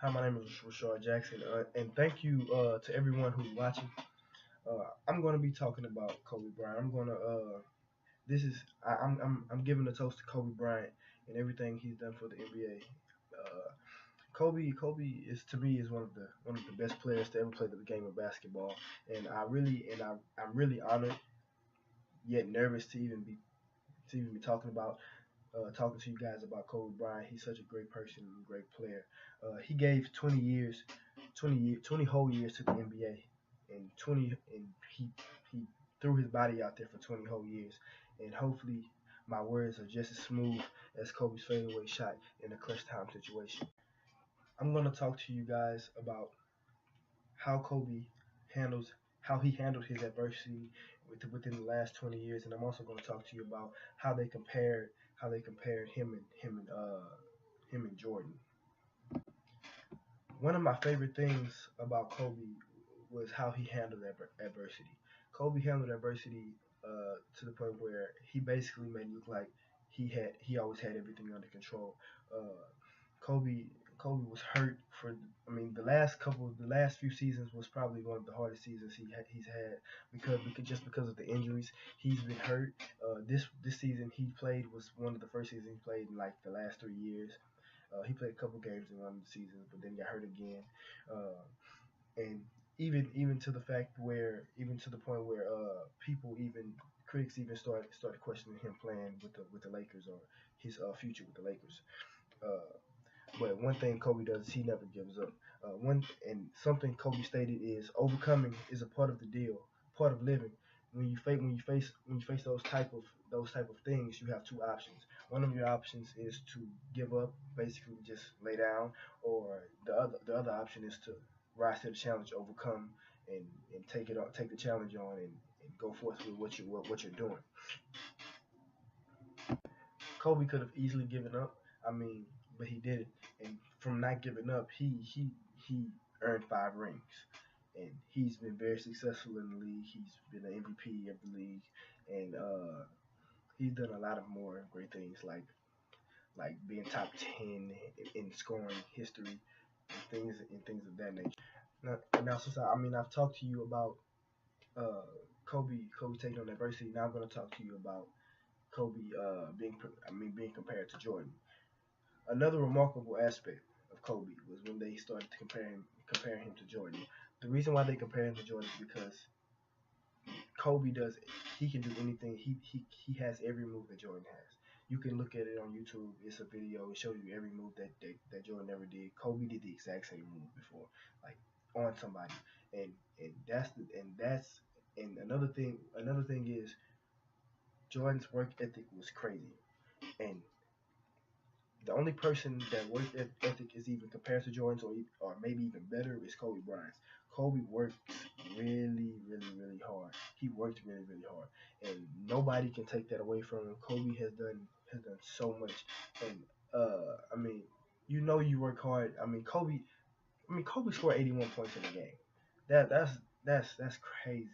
Hi, my name is Rashard Jackson, and thank you to everyone who's watching. I'm going to be talking about Kobe Bryant. I'm going to this is I'm giving a toast to Kobe Bryant and everything he's done for the NBA. Kobe is to me is one of the best players to ever play the game of basketball, and I'm really honored yet nervous to even be talking to you guys about Kobe Bryant. He's such a great person and a great player. He gave 20 whole years to the NBA, and 20 and he threw his body out there for 20 whole years. And hopefully, my words are just as smooth as Kobe's fadeaway shot in a clutch time situation. I'm gonna talk to you guys about how Kobe handles how he handled his adversity within the last 20 years, and I'm also going to talk to you about how they compared him and Jordan. One of my favorite things about Kobe was how he handled adversity. Kobe handled adversity to the point where he basically made it look like he always had everything under control. Uh, Kobe Kobe was hurt for the last few seasons was probably one of the hardest seasons he's had because of the injuries. He's been hurt. This season he played was one of the first seasons he played in like the last 3 years. He played a couple games in one of the seasons, but then got hurt again. Uh, and even to the fact where even to the point where people even critics even started questioning him playing with the Lakers or his future with the Lakers. Uh, but one thing Kobe does is he never gives up. One and something Kobe stated is overcoming is a part of the deal, part of living. When you face those type of things, you have two options. One of your options is to give up, basically just lay down, or the other option is to rise to the challenge, overcome, and take the challenge on, and go forth with what you're doing. Kobe could have easily given up. I mean, but he did it. And from not giving up, he earned 5 rings, and he's been very successful in the league. He's been an MVP of the league, and he's done a lot of more great things like being top 10 in scoring history and things of that nature. Now since I've talked to you about Kobe taking on adversity. Now I'm going to talk to you about Kobe being compared to Jordan. Another remarkable aspect of Kobe was when they started comparing him to Jordan. The reason why they compare him to Jordan is because Kobe does he can do anything. He has every move that Jordan has. You can look at it on YouTube. It's a video. It shows you every move that Jordan ever did. Kobe did the exact same move before, like on somebody, and and that's the, and that's and another thing is Jordan's work ethic was crazy, and the only person that work ethic is even compared to Jordan's or maybe even better is Kobe Bryant's. Kobe works really, really, really hard. He worked really, really hard, and nobody can take that away from him. Kobe has done so much, and you work hard. Kobe scored 81 points in the game. That's crazy.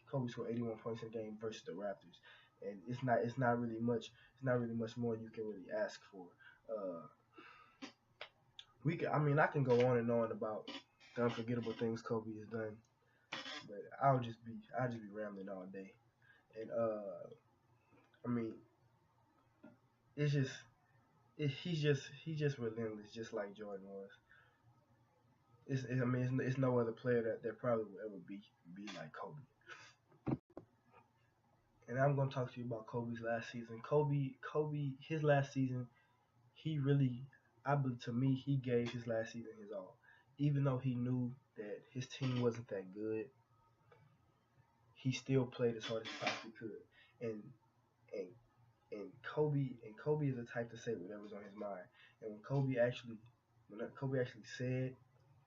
Kobe scored 81 points in the game versus the Raptors, and it's not really much more you can really ask for. Uh, I can go on and on about the unforgettable things Kobe has done, but I'll just be rambling all day. And I mean, it's just he's just relentless, just like Jordan was. It's no other player that probably will ever be like Kobe. And I'm gonna talk to you about Kobe's last season. Kobe, his last season, he really, I believe to me, he gave his last season his all. Even though he knew that his team wasn't that good, he still played as hard as he possibly could. And and and Kobe is the type to say whatever's on his mind. And when Kobe actually said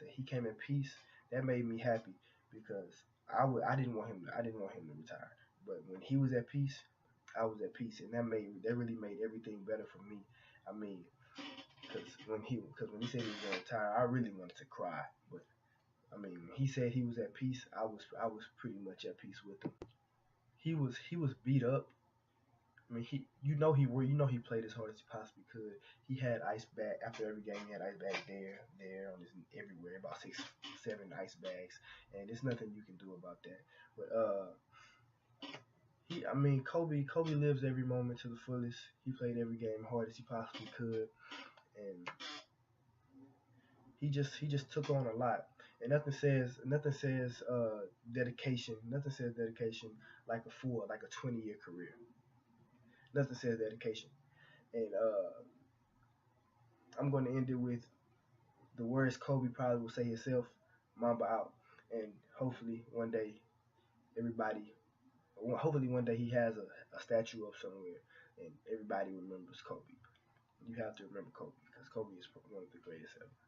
that he came in peace, that made me happy because I didn't want him to retire. But when he was at peace, I was at peace, and that really made everything better for me. I mean, because when he said he was gonna retire, I really wanted to cry. But when he said he was at peace, I was pretty much at peace with him. He was beat up. I mean, you know he played as hard as he possibly could. He had ice bag after every game. He had ice bag there on his everywhere, about 6, 7 ice bags, and there's nothing you can do about that. But I mean, Kobe lives every moment to the fullest. He played every game hard as he possibly could, and he just took on a lot. And nothing says dedication like a 20-year career. Nothing says dedication. And I'm going to end it with the words Kobe probably will say himself, Mamba out. And everybody, hopefully one day he has a statue up somewhere and everybody remembers Kobe. You have to remember Kobe because Kobe is one of the greatest ever.